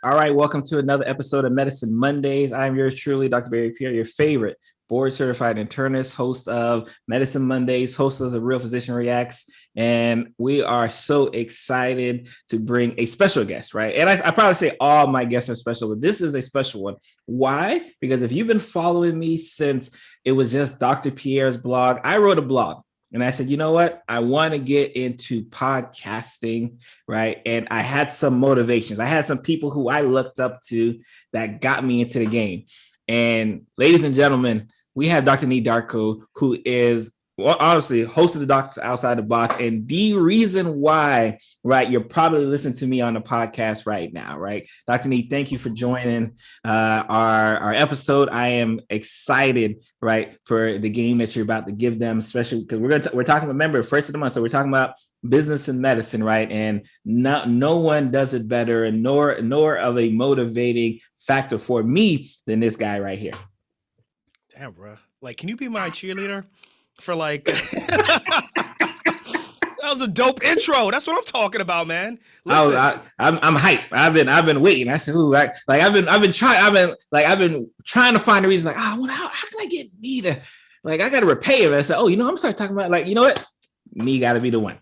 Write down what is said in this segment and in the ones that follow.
All right, welcome to another episode of Medicine Mondays. I'm yours truly, Dr. Barry Pierre, your favorite board certified internist, host of Medicine Mondays, host of The Real Physician Reacts. And we are so excited to bring a special guest, right? And I probably say all my guests are special, but this is a special one. Why? Because if you've been following me since it was just Dr. Pierre's blog, I wrote a blog. And I said, you know what? I want to get into podcasting, right? And I had some motivations. I had some people who I looked up to that got me into the game. And ladies and gentlemen, we have Dr. Nii Darko, who is honestly host of the Doctors Outside the Box. And the reason why, right, you're probably listening to me on the podcast right now, right? Dr. Nii, thank you for joining our episode. I am excited, right, for the game that you're about to give them, especially because we're talking, remember, first of the month. So we're talking about business and medicine, right? And no one does it better, and nor of a motivating factor for me than this guy right here. Damn, bro. Like, can you be my cheerleader for like? That was a dope intro. That's what I'm talking about, man. Listen. I'm hyped. I've been waiting. I said, ooh, I've been trying to find a reason. Like, how can I get Nii to, like, I got to repay him. And I said, oh, I'm gonna start talking about, like, you know what, Nii got to be the one.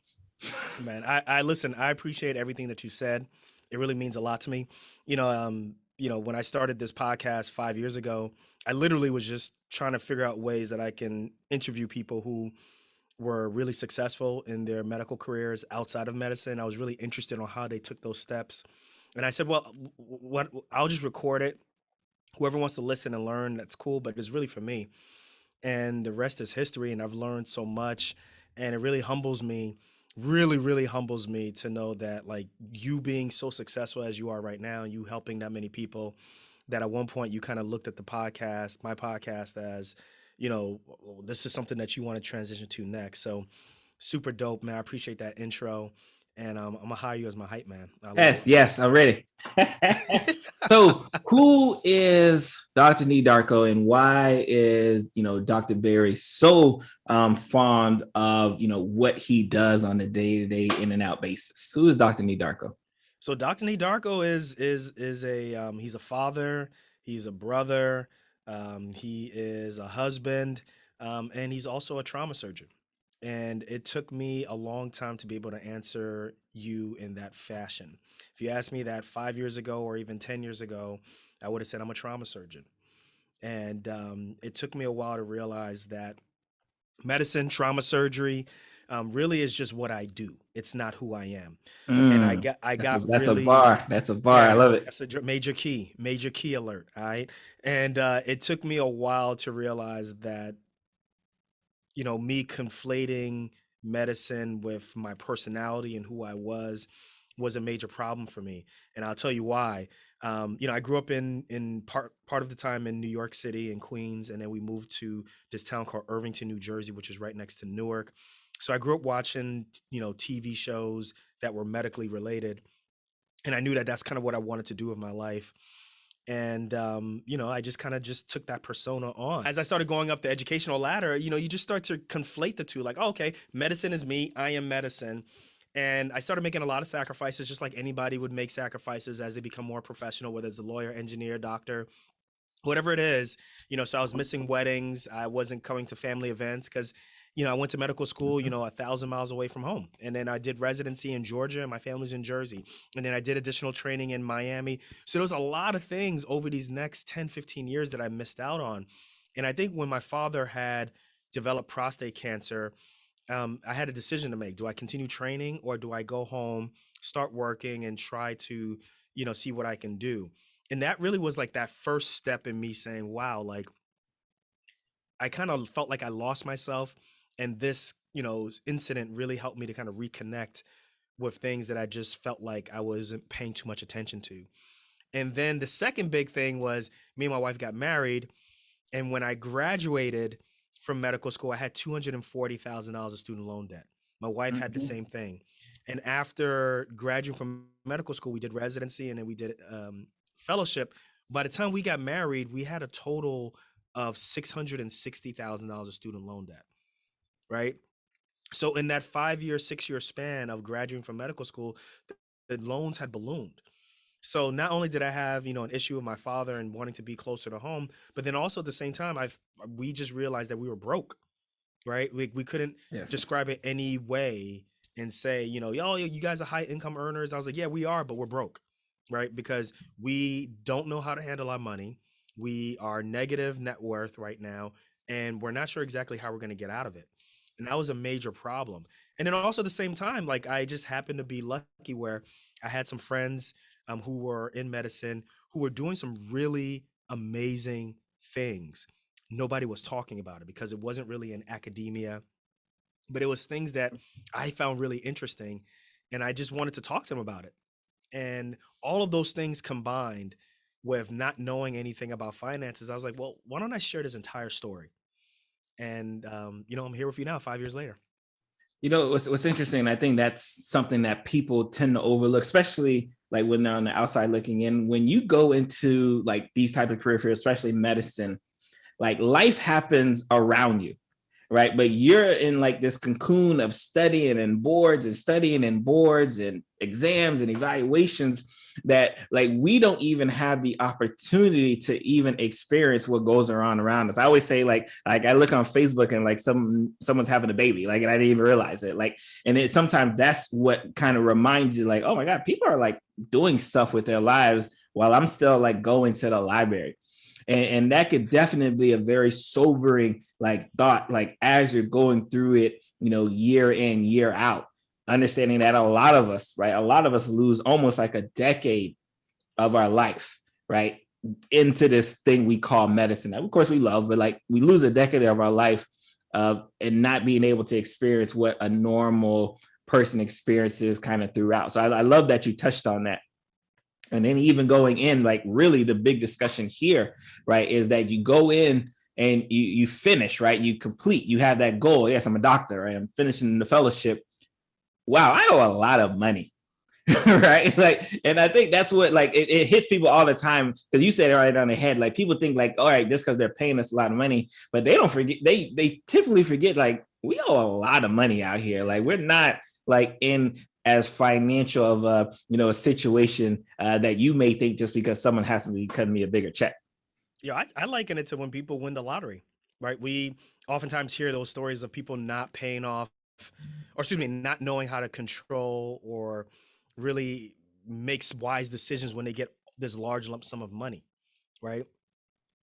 Man, I listen. I appreciate everything that you said. It really means a lot to me. When I started this podcast 5 years ago, I literally was just trying to figure out ways that I can interview people who were really successful in their medical careers outside of medicine. I was really interested on how they took those steps. And I said, well, I'll just record it. Whoever wants to listen and learn, that's cool, but it's really for me. And the rest is history. And I've learned so much. And it really humbles me, really humbles me to know that, like, you being so successful as you are right now, you helping that many people, that at one point you kind of looked at my podcast as, this is something that you want to transition to next. So super dope, man. I appreciate that intro. And I'm gonna hire you as my hype man. Yes, I'm ready. So who is Dr. Nii Darko, and why is, Dr. Barry so fond of, what he does on a day-to-day in and out basis? Who is Dr. Nii Darko? So Dr. Nii Darko is he's a father, he's a brother, he is a husband, and he's also a trauma surgeon. And it took me a long time to be able to answer you in that fashion. If you asked me that 5 years ago or even 10 years ago, I would have said I'm a trauma surgeon. And it took me a while to realize that medicine, trauma surgery, really is just what I do. It's not who I am. And that's a bar. That's a bar. Yeah, I love it. That's a major key alert. All right. And it took me a while to realize that, me conflating medicine with my personality and who I was a major problem for me. And I'll tell you why. I grew up in part of the time in New York City and Queens, and then we moved to this town called Irvington, New Jersey, which is right next to Newark. So I grew up watching, TV shows that were medically related, and I knew that that's kind of what I wanted to do with my life. And, I just kind of just took that persona on. As I started going up the educational ladder, you just start to conflate the two, like, oh, okay, medicine is me, I am medicine. And I started making a lot of sacrifices, just like anybody would make sacrifices as they become more professional, whether it's a lawyer, engineer, doctor, whatever it is. So I was missing weddings. I wasn't coming to family events because, I went to medical school, 1,000 miles away from home. And then I did residency in Georgia, and my family's in Jersey. And then I did additional training in Miami. So there was a lot of things over these next 10, 15 years that I missed out on. And I think when my father had developed prostate cancer, I had a decision to make. Do I continue training, or do I go home, start working, and try to, see what I can do? And that really was like that first step in me saying, wow, like, I kind of felt like I lost myself. And this, incident really helped me to kind of reconnect with things that I just felt like I wasn't paying too much attention to. And then the second big thing was me and my wife got married. And when I graduated from medical school, I had $240,000 of student loan debt. My wife had the same thing. And after graduating from medical school, we did residency, and then we did fellowship. By the time we got married, we had a total of $660,000 of student loan debt, right? So in that 5-year, 6-year span of graduating from medical school, the loans had ballooned. So not only did I have, an issue with my father and wanting to be closer to home, but then also at the same time, we just realized that we were broke, right? We couldn't Yes. describe it any way and say, yo, you guys are high income earners. I was like, yeah, we are, but we're broke, right? Because we don't know how to handle our money. We are negative net worth right now, and we're not sure exactly how we're going to get out of it. And that was a major problem. And then also at the same time, like I just happened to be lucky where I had some friends who were in medicine who were doing some really amazing things. Nobody was talking about it because it wasn't really in academia, but it was things that I found really interesting, and I just wanted to talk to them about it. And all of those things combined with not knowing anything about finances, I was like, well, why don't I share this entire story? And I'm here with you now 5 years later. What's interesting, I think that's something that people tend to overlook, especially like when they're on the outside looking in. When you go into like these type of career fields, especially medicine, like life happens around you, right? But you're in like this cocoon of studying and boards and exams and evaluations that like we don't even have the opportunity to even experience what goes around us. I always say like I look on Facebook and like someone's having a baby, like, and I didn't even realize it. Like, and it sometimes that's what kind of reminds you, like, oh my God, people are like doing stuff with their lives while I'm still like going to the library. And that could definitely be a very sobering like thought, like as you're going through it, year in, year out, understanding that a lot of us lose almost like a decade of our life, right, into this thing we call medicine that of course we love, but like we lose a decade of our life and not being able to experience what a normal person experiences kind of throughout. So I love that you touched on that. And then even going in, like really the big discussion here, right, is that you go in and you finish, right? You complete, you have that goal. Yes, I'm a doctor, right? I'm finishing the fellowship. Wow, I owe a lot of money. Right. Like, and I think that's what like it hits people all the time, because you said it right on the head. Like people think like, all right, just because they're paying us a lot of money, but they don't forget, they typically forget like we owe a lot of money out here. Like we're not like in as financial of a situation that you may think just because someone has to be cutting me a bigger check. Yeah, I liken it to when people win the lottery, right? We oftentimes hear those stories of people not paying off, or excuse me, not knowing how to control or really makes wise decisions when they get this large lump sum of money, right?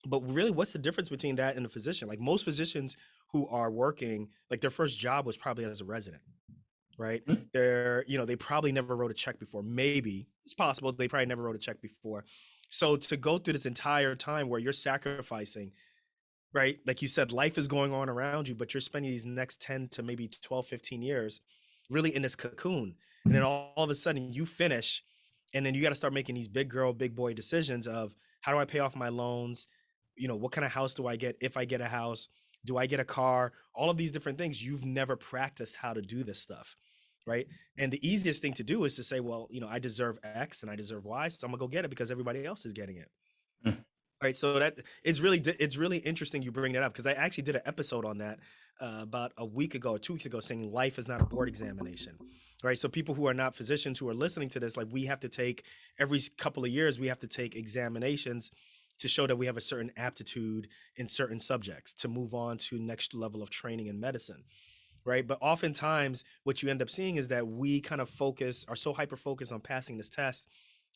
But really, what's the difference between that and a physician? Like most physicians who are working, like their first job was probably as a resident, right? They probably never wrote a check before. Maybe it's possible they probably never wrote a check before. So to go through this entire time where you're sacrificing, right? Like you said, life is going on around you, but you're spending these next 10 to maybe 12, 15 years really in this cocoon. And then all of a sudden you finish, and then you got to start making these big girl, big boy decisions of how do I pay off my loans? What kind of house do I get if I get a house? Do I get a car? All of these different things. You've never practiced how to do this stuff, right? And the easiest thing to do is to say, well, I deserve X and I deserve Y, so I'm gonna go get it because everybody else is getting it. Right, so that it's really interesting you bring that up because I actually did an episode on that about a week ago or 2 weeks ago, saying life is not a board examination, right? So people who are not physicians who are listening to this, like we have to take every couple of years, we have to take examinations to show that we have a certain aptitude in certain subjects to move on to next level of training in medicine, right? But oftentimes, what you end up seeing is that we kind of are so hyper focused on passing this test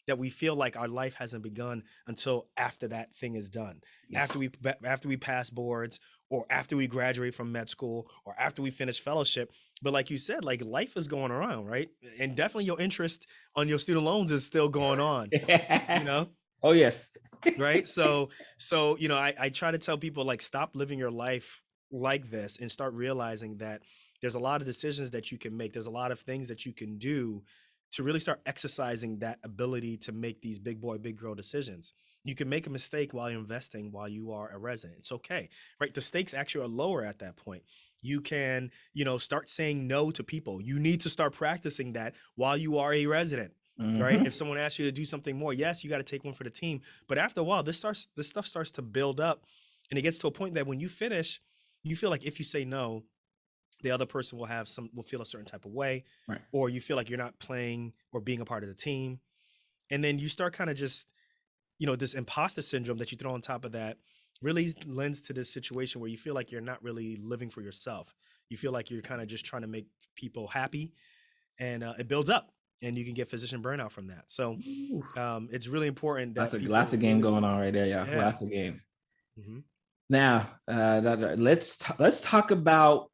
that we feel like our life hasn't begun until after that thing is done. Yes. After we pass boards, or after we graduate from med school, or after we finish fellowship. But like you said, like life is going around, right? And definitely your interest on your student loans is still going on, you know? Oh yes. Right. So I try to tell people like stop living your life like this and start realizing that there's a lot of decisions that you can make. There's a lot of things that you can do to really start exercising that ability to make these big boy, big girl decisions. You can make a mistake while you're investing while you are a resident. It's okay. Right. The stakes actually are lower at that point. You can, start saying no to people. You need to start practicing that while you are a resident, right? If someone asks you to do something more, yes, you got to take one for the team. But after a while, this stuff starts to build up, and it gets to a point that when you finish, you feel like if you say no, the other person will feel a certain type of way, Right. or you feel like you're not playing or being a part of the team. And then you start kind of just, this imposter syndrome that you throw on top of that really lends to this situation where you feel like you're not really living for yourself. You feel like you're kind of just trying to make people happy, and it builds up, and you can get physician burnout from that. So Ooh, it's really important lots that of lots people of game really, going on right there. Yeah, yeah. lots of game. Hmm. Now, let's talk about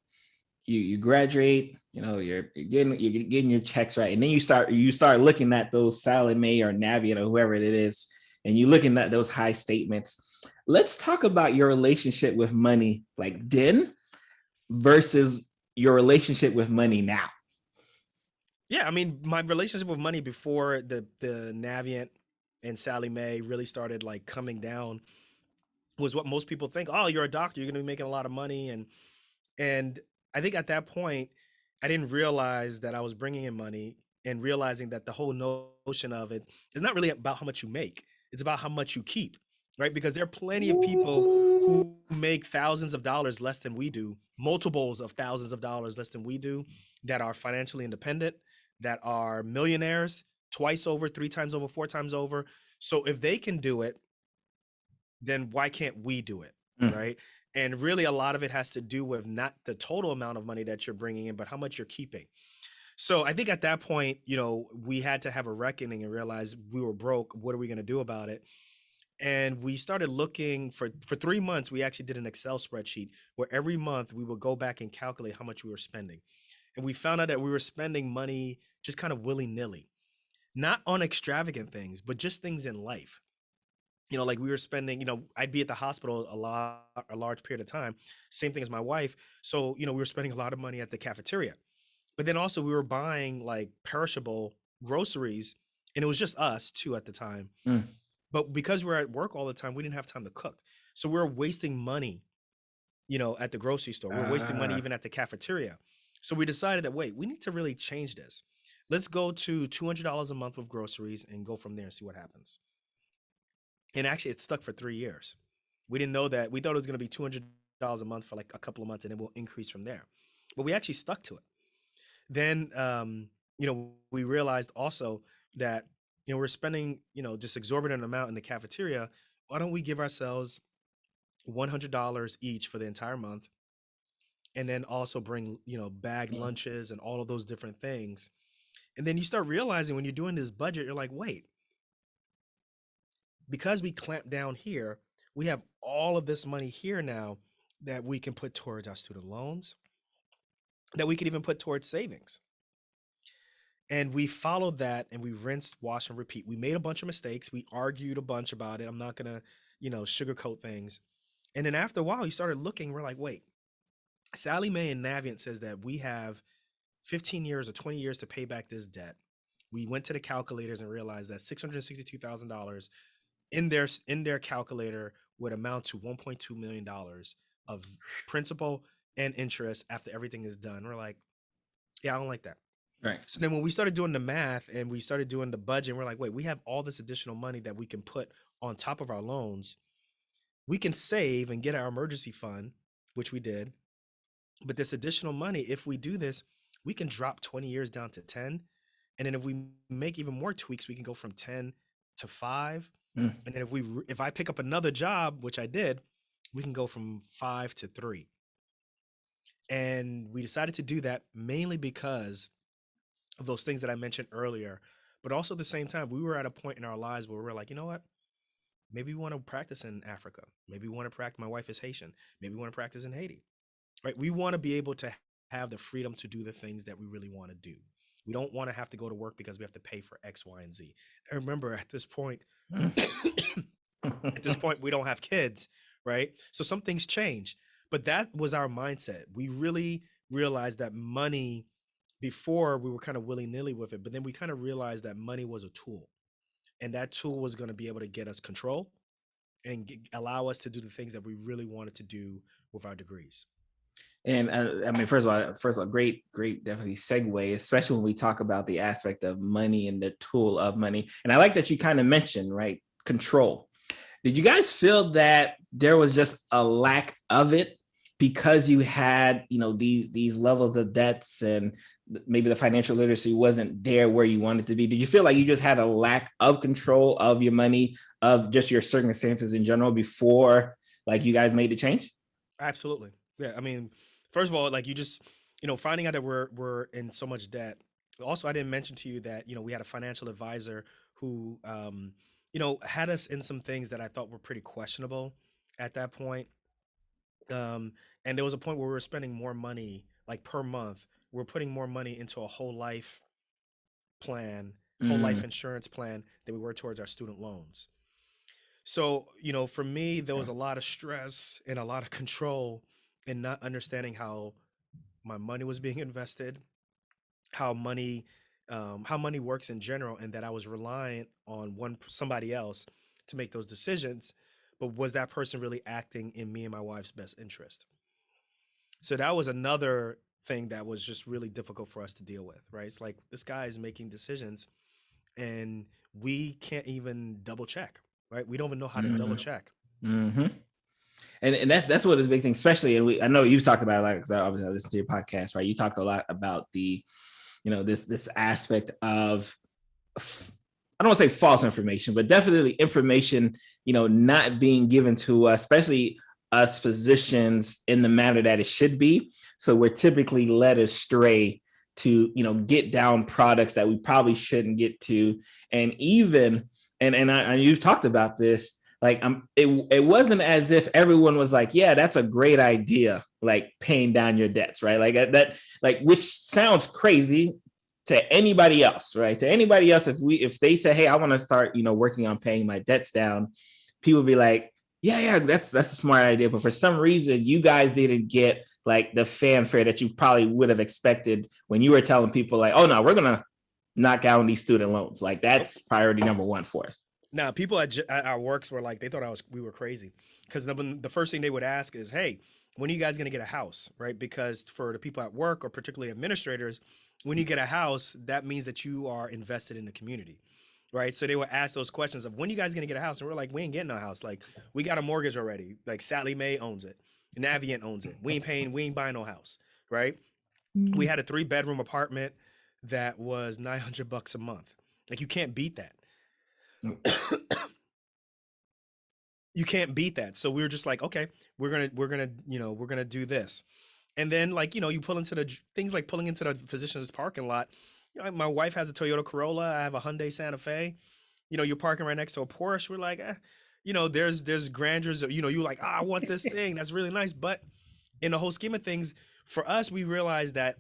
you graduate. You're getting your checks, right, and then you start looking at those Sallie Mae or Navient or whoever it is, and you looking at those high statements. Let's talk about your relationship with money, like then versus your relationship with money now. Yeah, I mean, my relationship with money before the Navient and Sally Mae really started like coming down was what most people think. Oh, you're a doctor, you're going to be making a lot of money, and I think at that point, I didn't realize that I was bringing in money, and realizing that the whole notion of it is not really about how much you make. It's about how much you keep, right? Because there are plenty of people Ooh. who make thousands of dollars less than we do, multiples of thousands of dollars less than we do, that are financially independent, that are millionaires twice over, three times over, four times over. So if they can do it, then why can't we do it? Mm. Right. And really, a lot of it has to do with not the total amount of money that you're bringing in, but how much you're keeping. So I think at that point, we had to have a reckoning and realize we were broke. What are we going to do about it? And we started looking for 3 months. We actually did an Excel spreadsheet where every month we would go back and calculate how much we were spending. And we found out that we were spending money just kind of willy nilly, not on extravagant things, but just things in life. Like we were spending, I'd be at the hospital a large period of time. Same thing as my wife. So, we were spending a lot of money at the cafeteria. But then also we were buying like perishable groceries, and it was just us two at the time. Mm. But because we were at work all the time, we didn't have time to cook. So we were wasting money, at the grocery store. We were wasting money Ah. even at the cafeteria. So we decided that, wait, we need to really change this. Let's go to $200 a month with groceries and go from there and see what happens. And actually, it stuck for 3 years. We didn't know that. We thought it was going to be $200 a month for like a couple of months, and it will increase from there. But we actually stuck to it. Then, we realized also that, we're spending, just exorbitant amount in the cafeteria. Why don't we give ourselves $100 each for the entire month, and then also bring, bagged Mm. lunches and all of those different things. And then you start realizing when you're doing this budget, you're like, wait, because we clamped down here, we have all of this money here now that we can put towards our student loans, that we could even put towards savings. And we followed that, and we rinsed, wash, and repeat. We made a bunch of mistakes. We argued a bunch about it. I'm not going to, sugarcoat things. And then after a while, you started looking, we're like, wait, Sally Mae and Navient says that we have 15 years or 20 years to pay back this debt. We went to the calculators and realized that $662,000 in their calculator would amount to $1.2 million of principal and interest after everything is done. We're like, yeah, I don't like that. Right. So then when we started doing the math and we started doing the budget, we're like, wait, we have all this additional money that we can put on top of our loans. We can save and get our emergency fund, which we did. But this additional money, if we do this, we can drop 20 years down to 10. And then if we make even more tweaks, we can go from 10 to 5. Mm. And then if I pick up another job, which I did, we can go from 5 to 3. And we decided to do that mainly because of those things that I mentioned earlier. But also at the same time, we were at a point in our lives where we were like, you know what? Maybe we want to practice in Africa. Maybe we want to practice. My wife is Haitian. Maybe we want to practice in Haiti, right? We want to be able to have the freedom to do the things that we really want to do. We don't want to have to go to work because we have to pay for X, Y, and Z. And remember, at this point, we don't have kids, right? So some things change. But that was our mindset. We really realized that money, before we were kind of willy-nilly with it, but then we kind of realized that money was a tool, and that tool was going to be able to get us control and allow us to do the things that we really wanted to do with our degrees. And I mean, first of all, great, definitely segue, especially when we talk about the aspect of money and the tool of money. And I like that you kind of mentioned, right, control. Did you guys feel that there was just a lack of it because you had, these levels of debts and maybe the financial literacy wasn't there where you wanted to be? Did you feel like you just had a lack of control of your money, of just your circumstances in general before like you guys made the change? Absolutely. Yeah. I mean, first of all, like you just, finding out that we're in so much debt. Also, I didn't mention to you that, we had a financial advisor who, had us in some things that I thought were pretty questionable at that point. Um, and there was a point where we were spending more money, like per month, we're putting more money into a whole life plan, whole life Mm, insurance plan than we were towards our student loans. So, for me, there was okay. a lot of stress and a lot of control in not understanding how my money was being invested, how money works in general, and that I was reliant on somebody else to make those decisions. But was that person really acting in me and my wife's best interest? So that was another thing that was just really difficult for us to deal with, right? It's like this guy is making decisions and we can't even double check, right? We don't even know how to double Mm, check. mm-hmm. And that's what is a big thing, especially. And I know you've talked about it, like, because I obviously listen to your podcast, right? You talked a lot about the, this aspect of, I don't want to say false information, but definitely information, not being given to us, especially us physicians, in the manner that it should be. So we're typically led astray to, get down products that we probably shouldn't get to. And even, and you've talked about this, like, it wasn't as if everyone was like, yeah, that's a great idea, like paying down your debts, right? Like that, like, which sounds crazy to anybody else, right? To anybody else, if they say, hey, I want to start, working on paying my debts down, people be like, yeah, that's a smart idea. But for some reason, you guys didn't get like the fanfare that you probably would have expected when you were telling people like, oh no, we're gonna knock out these student loans. Like Nope. that's priority number one for us. Now, people at our works were like, they thought we were crazy because the first thing they would ask is, "Hey, when are you guys going to get a house?" Right? Because for the people at work or particularly administrators, when you get a house, that means that you are invested in the community, right? So they would ask those questions of when you guys going to get a house, and we're like, "We ain't getting a house. Like, we got a mortgage already. Like, Sally Mae owns it, Navient owns it. We ain't buying no house, right?" We had a 3-bedroom apartment that was $900 a month. Like, you can't beat that. You can't beat that. So we were just like, okay, we're gonna do this. And then, like, you pull into things like pulling into the physician's parking lot. My wife has a Toyota Corolla. I have a Hyundai Santa Fe. You're parking right next to a Porsche. We're like, there's grandeurs of, you like, I want this thing. That's really nice. But in the whole scheme of things, for us, we realized that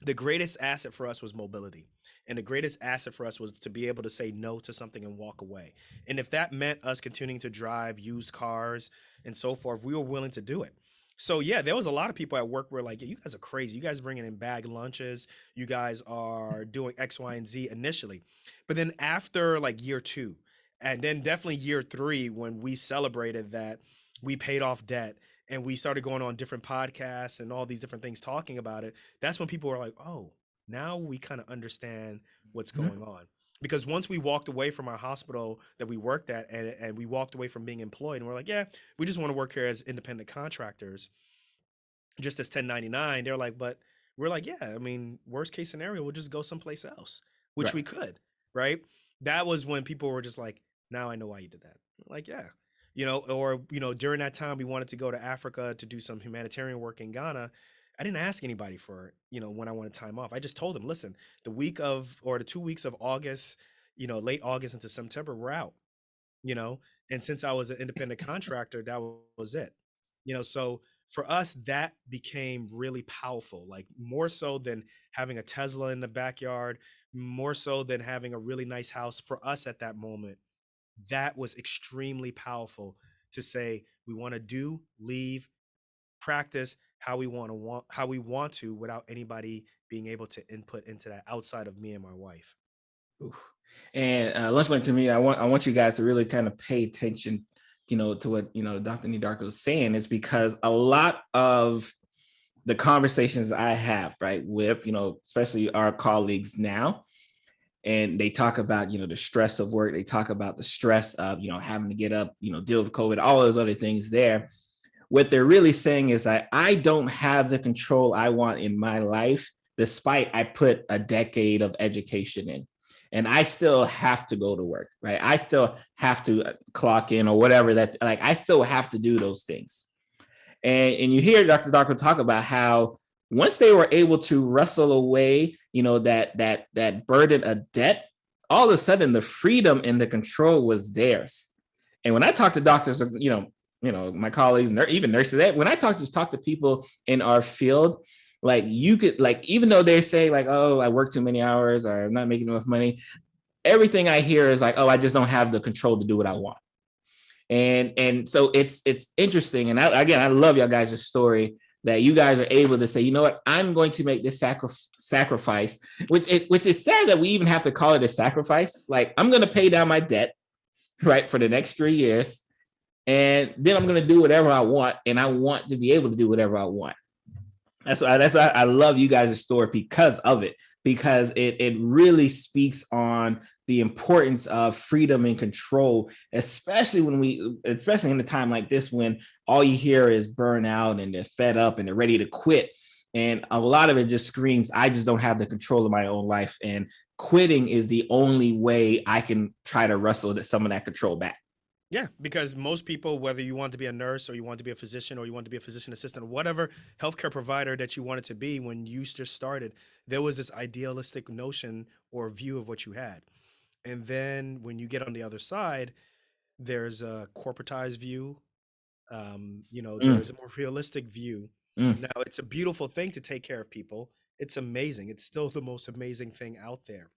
the greatest asset for us was mobility. And the greatest asset for us was to be able to say no to something and walk away. And if that meant us continuing to drive used cars and so forth, we were willing to do it. So yeah, there was a lot of people at work who were like, yeah, you guys are crazy. You guys are bringing in bag lunches. You guys are doing X, Y, and Z initially. But then after like year 2, and then definitely year 3, when we celebrated that we paid off debt and we started going on different podcasts and all these different things talking about it, that's when people were like, oh, now we kind of understand what's going on. Because once we walked away from our hospital that we worked at, and we walked away from being employed, and we're like, yeah, we just want to work here as independent contractors, just as 1099. They're like, but we're like, yeah, I mean, worst case scenario, we'll just go someplace else, which Right. we could, right? That was when people were just like, now I know why you did that. Like, yeah. Or, during that time we wanted to go to Africa to do some humanitarian work in Ghana. I didn't ask anybody for, when I wanted time off. I just told them, listen, the 2 weeks of August, late August into September, we're out, you know, and since I was an independent contractor, that was it. So for us, that became really powerful, like more so than having a Tesla in the backyard, more so than having a really nice house. For us at that moment, that was extremely powerful to say we want to leave, practice how we want to without anybody being able to input into that outside of me and my wife. Oof. And lunch link to me, I want you guys to really kind of pay attention, to what Dr. Nii Darko is saying, is because a lot of the conversations I have, right, with especially our colleagues now, and they talk about the stress of work, they talk about the stress of having to get up, deal with COVID, all those other things there. What they're really saying is that I don't have the control I want in my life despite I put a decade of education in. And I still have to go to work, right? I still have to clock in or whatever that, like, I still have to do those things. And you hear Dr. Darko talk about how once they were able to wrestle away, that burden of debt, all of a sudden the freedom and the control was theirs. And when I talk to doctors, my colleagues, even nurses, when I talk to people in our field, like you could, like, even though they say like, oh, I work too many hours or I'm not making enough money, everything I hear is like, oh, I just don't have the control to do what I want. And so it's interesting. And I love y'all guys' story that you guys are able to say, you know what, I'm going to make this sacrifice, which is sad that we even have to call it a sacrifice. Like, I'm going to pay down my debt, right, for the next 3 years. And then I'm going to do whatever I want. And I want to be able to do whatever I want. That's why I love you guys' story because of it, because it really speaks on the importance of freedom and control, especially in a time like this when all you hear is burnout and they're fed up and they're ready to quit. And a lot of it just screams, I just don't have the control of my own life. And quitting is the only way I can try to wrestle some of that control back. Yeah, because most people, whether you want to be a nurse or you want to be a physician or you want to be a physician assistant, whatever healthcare provider that you wanted to be when you just started, there was this idealistic notion or view of what you had. And then when you get on the other side, there's a corporatized view. There's a more realistic view. Mm. Now, it's a beautiful thing to take care of people. It's amazing. It's still the most amazing thing out there.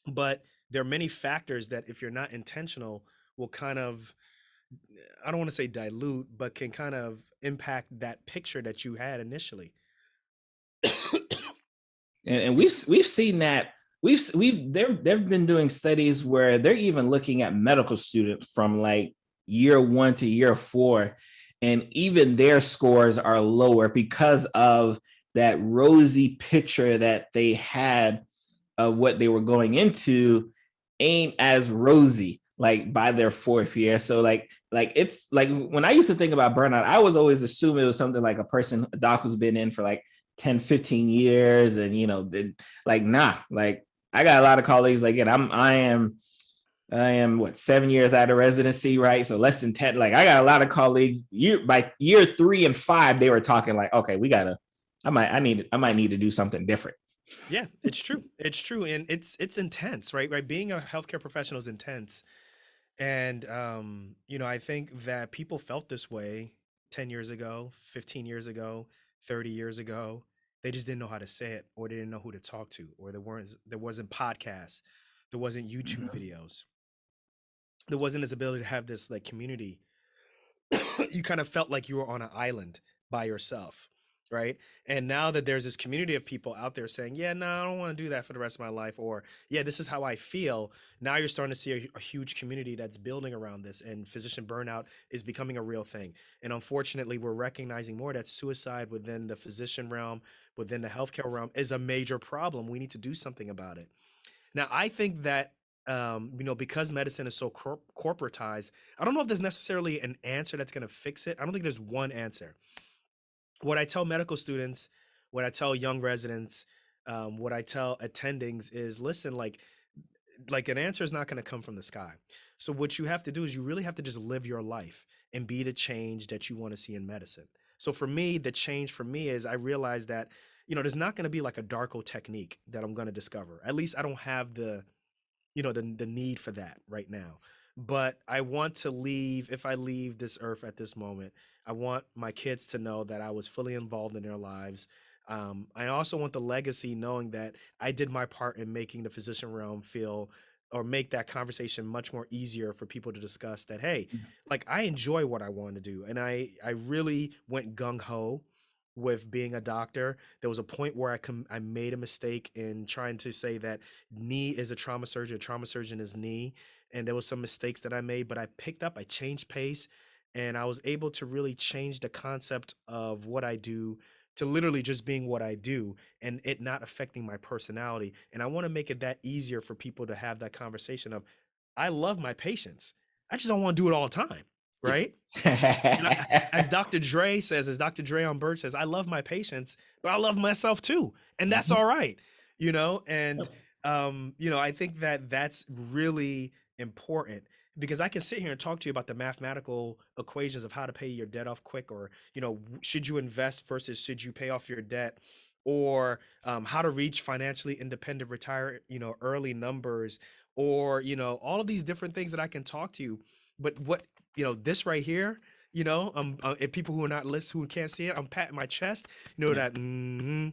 But there are many factors that, if you're not intentional, will kind of, I don't want to say dilute, but can kind of impact that picture that you had initially. And we've seen that. They've been doing studies where they're even looking at medical students from like year 1 to year 4, and even their scores are lower because of that rosy picture that they had of what they were going into ain't as rosy like by their 4th year. So like it's like when I used to think about burnout, I was always assuming it was something like a doc who's been in for like 10, 15 years. And, like, nah, like I got a lot of colleagues, like, and I am what, 7 years out of residency, right? So less than 10. Like, I got a lot of colleagues by year 3 and 5, they were talking like, okay, I might need to do something different. Yeah, it's true. It's true. And it's intense, right? Right. Being a healthcare professional is intense. And I think that people felt this way 10 years ago, 15 years ago, 30 years ago. They just didn't know how to say it, or they didn't know who to talk to, or there wasn't podcasts, there wasn't YouTube videos. There wasn't this ability to have this like community. You kind of felt like you were on an island by yourself, right? And now that there's this community of people out there saying, yeah, no, I don't want to do that for the rest of my life, or yeah, this is how I feel. Now you're starting to see a huge community that's building around this, and physician burnout is becoming a real thing. And unfortunately, we're recognizing more that suicide within the physician realm, within the healthcare realm, is a major problem. We need to do something about it. Now, I think that because medicine is so corporatized, I don't know if there's necessarily an answer that's going to fix it. I don't think there's one answer. What I tell medical students, what I tell young residents, what I tell attendings is, listen, like an answer is not going to come from the sky. So what you have to do is you really have to just live your life and be the change that you want to see in medicine. So for me, the change for me is I realize that, there's not going to be like a Darko technique that I'm going to discover. At least I don't have the need for that right now. But I want to leave, if I leave this earth at this moment, I want my kids to know that I was fully involved in their lives. I also want the legacy knowing that I did my part in making the physician realm feel, or make that conversation much more easier for people to discuss that, hey, like, I enjoy what I want to do. And I really went gung-ho with being a doctor. There was a point where I made a mistake in trying to say that knee is a trauma surgeon is knee. And there was some mistakes that I made, but I picked up, I changed pace, and I was able to really change the concept of what I do to literally just being what I do and it not affecting my personality. And I want to make it that easier for people to have that conversation of, I love my patients. I just don't want to do it all the time. Right. As Dr. Dre on Bird says, I love my patients, but I love myself too. and that's Mhm. all right, and Yep. I think that that's really important, because I can sit here and talk to you about the mathematical equations of how to pay your debt off quick, or should you invest versus should you pay off your debt, or how to reach financially independent, retire early numbers, or all of these different things that I can talk to you. But what this right here, if people who are not listening, who can't see it, I'm patting my chest, Yeah. that Hmm.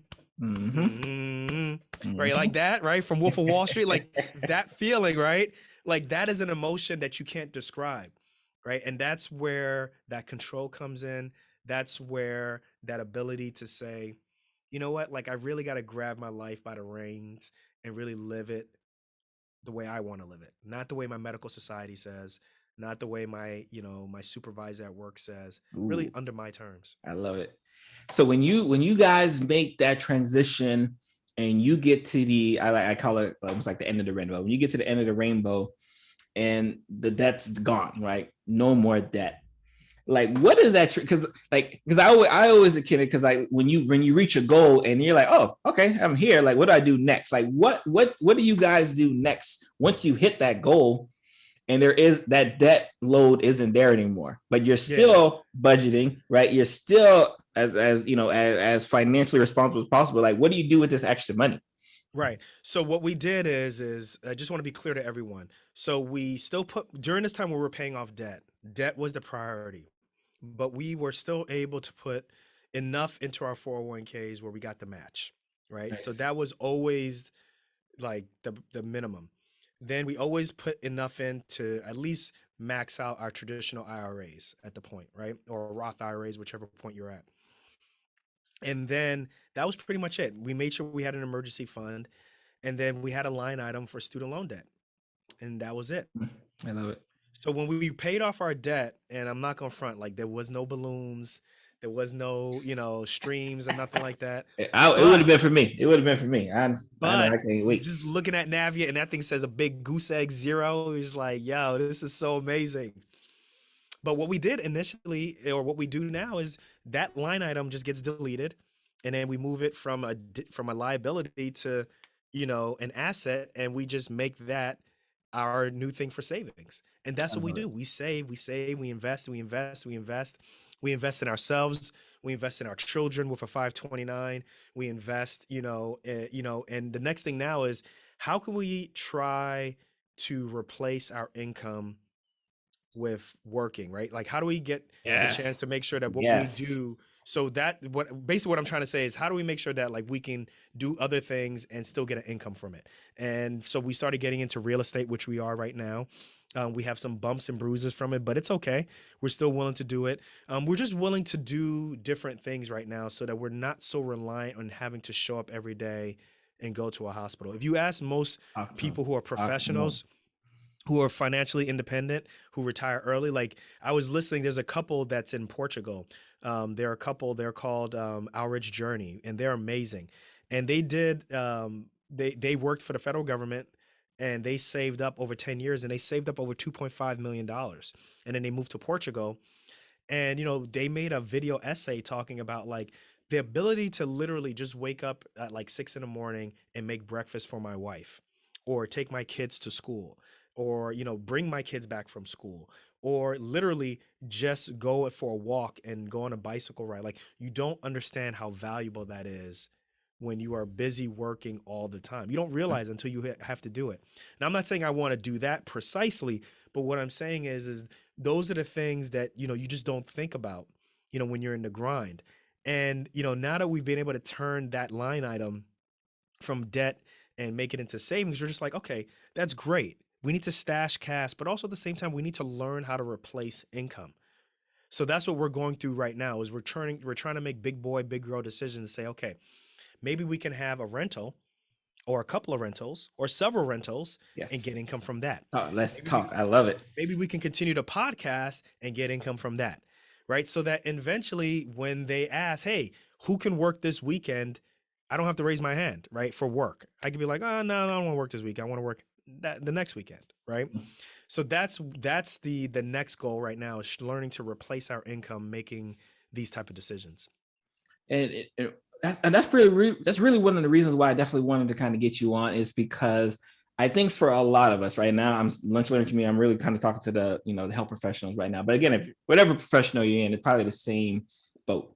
right, like Hmm. that, right, from Wolf of Wall Street, like that feeling, right, like that is an emotion that you can't describe, right, and that's where that control comes in. That's where that ability to say, you know what, like I really got to grab my life by the reins and really live it the way I want to live it, not the way my medical society says, not the way my supervisor at work says, really Ooh, under my terms. I love it. So when you guys make that transition and you get to the I call it almost like the end of the rainbow. When you get to the end of the rainbow and the debt's gone, right? No more debt. Like, what is that? Because I always a kid, because like when you reach a goal and you're like, oh, okay, I'm here. Like, what do I do next? Like, what do you guys do next once you hit that goal? And there is that debt load isn't there anymore, but you're Yeah. still budgeting, right? You're still as financially responsible as possible. Like, what do you do with this extra money? Right. So what we did is I just want to be clear to everyone. So we still put, during this time when we were paying off debt, debt was the priority, but we were still able to put enough into our 401ks where we got the match, right? So Nice. that was always like the minimum. Then we always put enough in to at least max out our traditional IRAs at the point, right? Or Roth IRAs, whichever point you're at. And then that was pretty much it. We made sure we had an emergency fund, and then we had a line item for student loan debt, and that was it. I love it. So when we paid off our debt, and I'm not gonna front, like there was no balloons, there was no streams and nothing like that. It would have But been for me. It would have been for me. I know. I but can't wait. just looking at Navia, and that thing says a big goose egg zero, is like, yo, this is so amazing. But what we did initially, or what we do now, is that line item just gets deleted, and then we move it from a liability to, an asset, and we just make that our new thing for savings. And that's I what we love do. it. We save, we invest, we invest, we invest. We invest in ourselves. We invest in our children with a 529. We invest, and the next thing now is, how can we try to replace our income with working, right? Like, how do we get the chance to Yes. make sure that what we Yes. do, so that what I'm trying to say is, how do we make sure that like we can do other things and still get an income from it? And so we started getting into real estate, which we are right now. We have some bumps and bruises from it, but it's okay. We're still willing to do it. We're just willing to do different things right now so that we're not so reliant on having to show up every day and go to a hospital. If you ask most Awesome. people who are Awesome. professionals, who are financially independent, who retire early. Like, I was listening, there's a couple that's in Portugal. They're a couple, they're called Our Journey, and they're amazing. And they did, they worked for the federal government, and they saved up over 10 years, and they saved up over $2.5 million. And then they moved to Portugal, and they made a video essay talking about like the ability to literally just wake up at like 6 in the morning and make breakfast for my wife, or take my kids to school, or bring my kids back from school, or literally just go for a walk and go on a bicycle ride. Like, you don't understand how valuable that is when you are busy working all the time. You don't realize until you have to do it. Now, I'm not saying I want to do that precisely, but what I'm saying is those are the things that you just don't think about when you're in the grind. And now that we've been able to turn that line item from debt and make it into savings, we're just like, okay, that's great. We need to stash cash, but also at the same time we need to learn how to replace income. So that's what we're going through right now, is we're trying to make big boy big girl decisions and say, okay, maybe we can have a rental, or a couple of rentals, or several rentals, and Yes. get income from that. Let's Maybe we talk. I love it. maybe we can continue to podcast and get income from that, right? So that eventually when they ask, hey, who can work this weekend, I don't have to raise my hand, right, for work. I could be like, oh, no, I don't want to work this week, I want to work the next weekend, right? So that's the next goal right now, is learning to replace our income, making these type of decisions. And that's really one of the reasons why I definitely wanted to kind of get you on, is because I think for a lot of us right now, I'm lunch learning to me. I'm really kind of talking to the health professionals right now. But again, if whatever professional you're in, it's probably the same boat.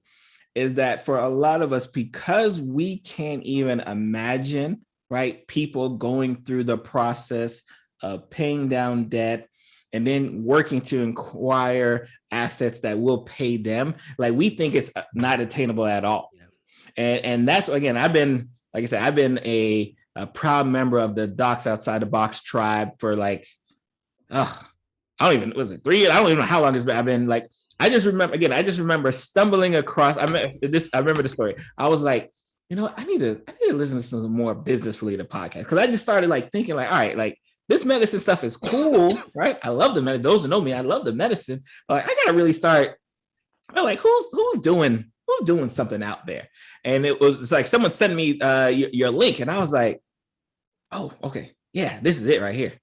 Is that for a lot of us, because we can't even imagine, right, people going through the process of paying down debt and then working to acquire assets that will pay them, like we think it's not attainable at all. Yeah. And that's, again, I've been, like I said, I've been a proud member of the Docs Outside the Box tribe for like, I don't even, was it 3 years? I don't even know how long it's been. I've been like, I just remember stumbling across, I remember the story. I was like, I need to listen to some more business related podcasts. Cause I just started like thinking like, all right, like this medicine stuff is cool, right? I love the medicine. Those who know me, I love the medicine. But like, I gotta really start, like, who's doing something out there? And it's like someone sent me your link, and I was like, oh, okay, yeah, this is it right here.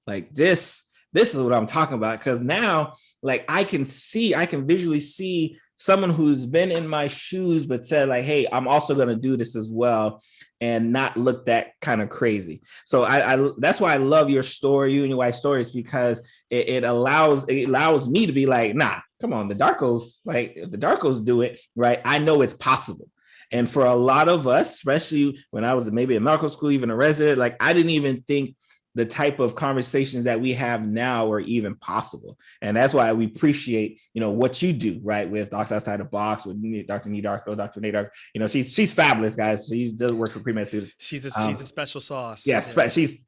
Like this is what I'm talking about. Because now, like, I can visually see someone who's been in my shoes, but said like, hey, I'm also going to do this as well, and not look that kind of crazy. So I that's why I love your story, you and your wife's stories, because it allows me to be like, nah, come on, the Darkos, like if the Darkos do it, right? I know it's possible. And for a lot of us, especially when I was maybe in medical school, even a resident, like I didn't even think the type of conversations that we have now are even possible. And that's why we appreciate, what you do, right? With Docs Outside the Box, with Dr. Nii Darko, Dr. Nii Darko. She's fabulous, guys. She does work for pre-med students. She's a special sauce. Yeah, she's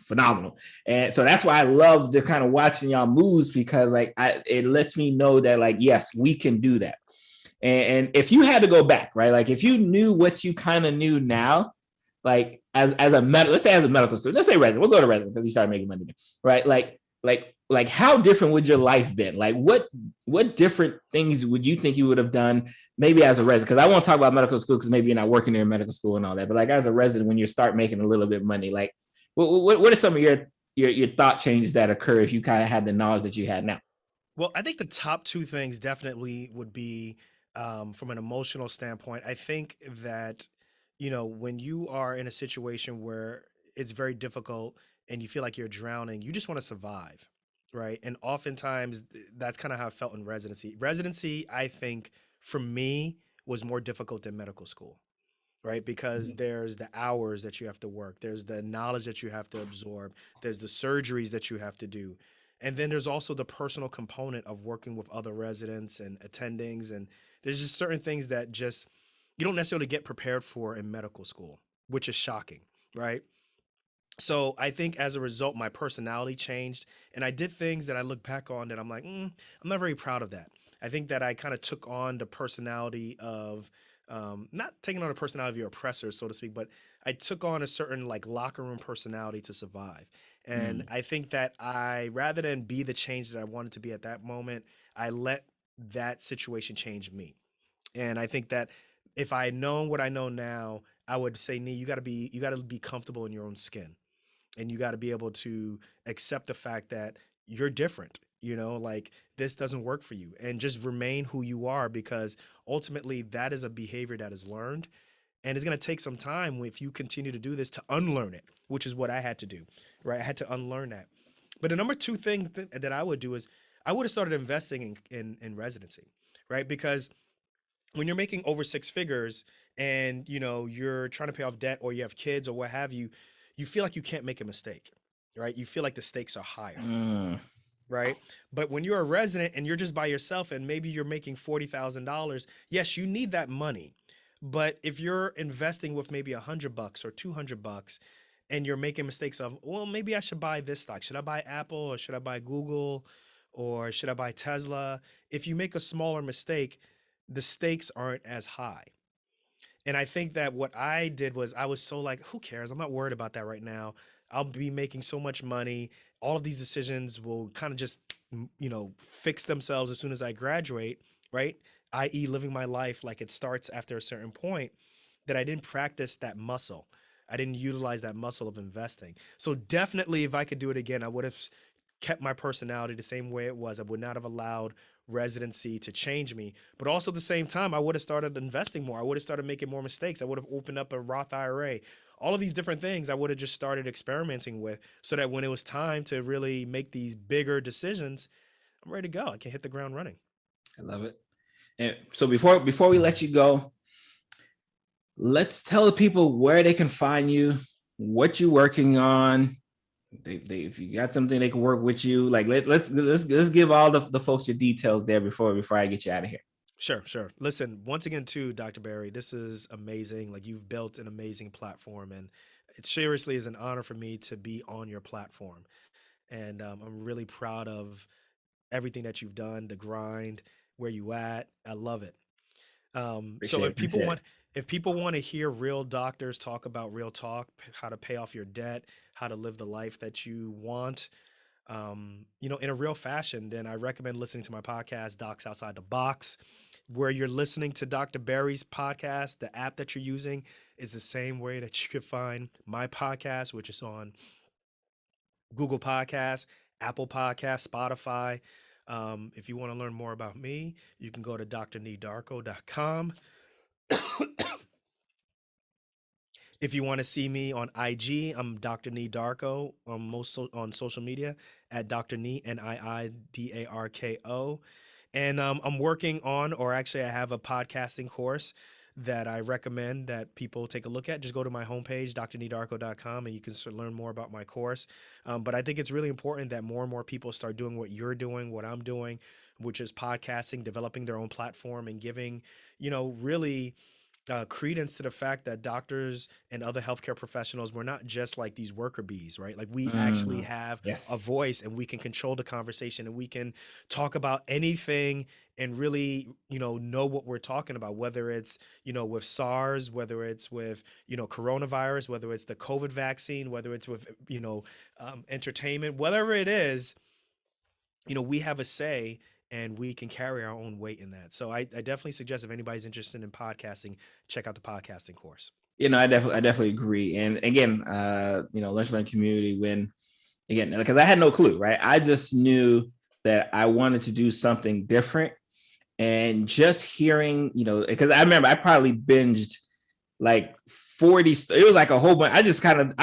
phenomenal. And so that's why I love the kind of watching y'all moves, because like it lets me know that like, yes, we can do that. And if you had to go back, right? Like if you knew what you kind of knew now, like as a let's say as a medical student, let's say resident, we'll go to resident because you started making money, right? Like how different would your life been? Like what different things would you think you would have done maybe as a resident? Because I won't talk about medical school because maybe you're not working in medical school and all that, but like as a resident, when you start making a little bit of money, like what are some of your thought changes that occur if you kind of had the knowledge that you had now? Well, I think the top two things definitely would be from an emotional standpoint. I think that, when you are in a situation where it's very difficult and you feel like you're drowning, you just want to survive, right? And oftentimes that's kind of how I felt in residency. Residency, I think, for me, was more difficult than medical school, right? Because there's the hours that you have to work, there's the knowledge that you have to absorb, there's the surgeries that you have to do. And then there's also the personal component of working with other residents and attendings. And there's just certain things that just you don't necessarily get prepared for in medical school, which is shocking, right? So I think as a result, my personality changed, and I did things that I look back on that I'm like, I'm not very proud of that. I think that I kind of took on the personality of, not taking on the personality of your oppressor, so to speak, but I took on a certain like locker room personality to survive. And Mm. I think that rather than be the change that I wanted to be at that moment, I let that situation change me. And I think that if I had known what I know now, I would say, Nee, you got to be comfortable in your own skin, and you got to be able to accept the fact that you're different, like this doesn't work for you, and just remain who you are, because ultimately that is a behavior that is learned, and it's going to take some time if you continue to do this to unlearn it, which is what I had to do, right? I had to unlearn that. But the number two thing that I would do is I would have started investing in residency, right? Because when you're making over six figures and you're trying to pay off debt, or you have kids or what have you, you feel like you can't make a mistake, right? You feel like the stakes are higher, Mm. right? But when you're a resident and you're just by yourself and maybe you're making $40,000, yes, you need that money. But if you're investing with maybe $100 or $200 and you're making mistakes of, well, maybe I should buy this stock. Should I buy Apple, or should I buy Google, or should I buy Tesla? If you make a smaller mistake, the stakes aren't as high. And I think that what I did was I was so like, who cares? I'm not worried about that right now. I'll be making so much money. All of these decisions will kind of just, fix themselves as soon as I graduate, right? I.e., living my life like it starts after a certain point, that I didn't practice that muscle. I didn't utilize that muscle of investing. So definitely, if I could do it again, I would have kept my personality the same way it was. I would not have allowed residency to change me. But also at the same time, I would have started investing more. I would have started making more mistakes. I would have opened up a Roth IRA. All of these different things I would have just started experimenting with, so that when it was time to really make these bigger decisions, I'm ready to go. I can hit the ground running. I love it. And so before we let you go, let's tell the people where they can find you, what you're working on. If you got something they can work with you, like let's give all the folks your details there before I get you out of here. Sure. Listen, once again, too, Dr. Barry, this is amazing. Like, you've built an amazing platform, and it seriously is an honor for me to be on your platform. And I'm really proud of everything that you've done, the grind, where you at. I love it. So Appreciate it. if people want to hear real doctors talk about real talk, how to pay off your debt, how to live the life that you want, in a real fashion, then I recommend listening to my podcast, Docs Outside the Box, where you're listening to Dr. Barry's podcast. The app that you're using is the same way that you could find my podcast, which is on Google Podcasts, Apple Podcasts, Spotify. If you want to learn more about me, you can go to drneedarko.com. If you want to see me on IG, I'm Dr. Nii Darko on social media at Dr. Nii, Niidarko. And I'm working on, or actually I have a podcasting course that I recommend that people take a look at. Just go to my homepage, drneedarko.com, and you can learn more about my course. But I think it's really important that more and more people start doing what you're doing, what I'm doing, which is podcasting, developing their own platform, and giving, really credence to the fact that doctors and other healthcare professionals, we're not just like these worker bees, right? Like, we actually have a Yes. voice, and we can control the conversation, and we can talk about anything and really, know what we're talking about, whether it's, with SARS, whether it's with, coronavirus, whether it's the COVID vaccine, whether it's with, entertainment, whatever it is, we have a say, and we can carry our own weight in that. So I definitely suggest, if anybody's interested in podcasting, check out the podcasting course. I definitely agree. And again, Lunch Learn Community, because I had no clue, right? I just knew that I wanted to do something different. And just hearing, because I remember I probably binged like 40, it was like a whole bunch. I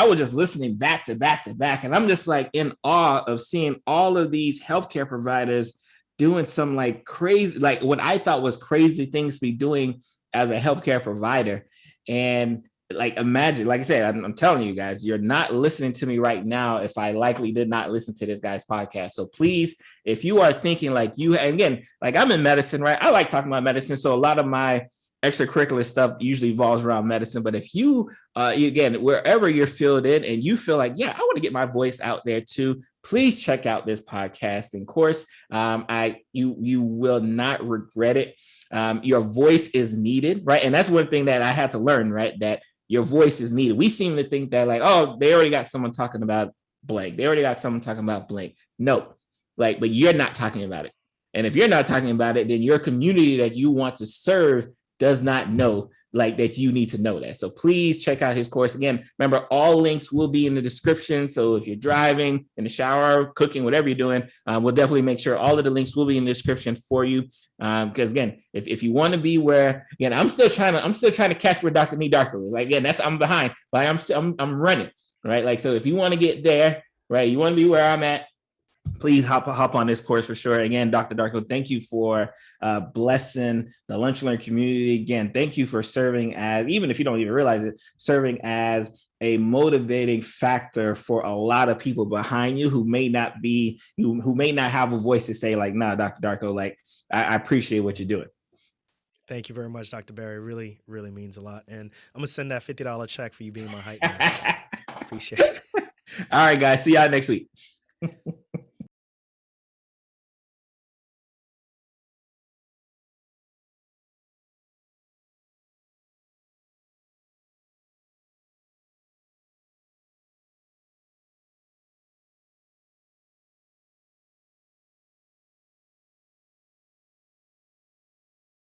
was just listening back to back to back. And I'm just like in awe of seeing all of these healthcare providers doing some like crazy, like what I thought was crazy things to be doing as a healthcare provider. And like, imagine, like I said, I'm telling you guys, you're not listening to me right now if I likely did not listen to this guy's podcast. So please, if you are thinking like and again, like, I'm in medicine, right? I like talking about medicine. So a lot of my extracurricular stuff usually revolves around medicine. But if you, again, wherever you're filled in and you feel like, yeah, I want to get my voice out there too, please check out this podcasting course. You will not regret it. Your voice is needed, right? And that's one thing that I had to learn, right? That your voice is needed. We seem to think that like, oh, they already got someone talking about blank. They already got someone talking about blank. No, but you're not talking about it. And if you're not talking about it, then your community that you want to serve does not know like that you need to know that. So please check out his course. Again, remember, all links will be in the description. So if you're driving, in the shower, cooking, whatever you're doing, we'll definitely make sure all of the links will be in the description for you. Because again, if you want to be where, again, I'm still trying to catch where Dr. Nii Darko is. Like, again, I'm behind, but I'm running, right? Like, so if you want to get there, right, you want to be where I'm at, please hop on this course for sure. Again, Dr. Darko, thank you for blessing the Lunch Learn community. Again, thank you for serving as, even if you don't even realize it, serving as a motivating factor for a lot of people behind you who may not have a voice to say like, nah, Dr. Darko, like, I appreciate what you're doing. Thank you very much, Dr. Barry. Really, really means a lot. And I'm going to send that $50 check for you being my hype man. Appreciate it. All right, guys. See y'all next week.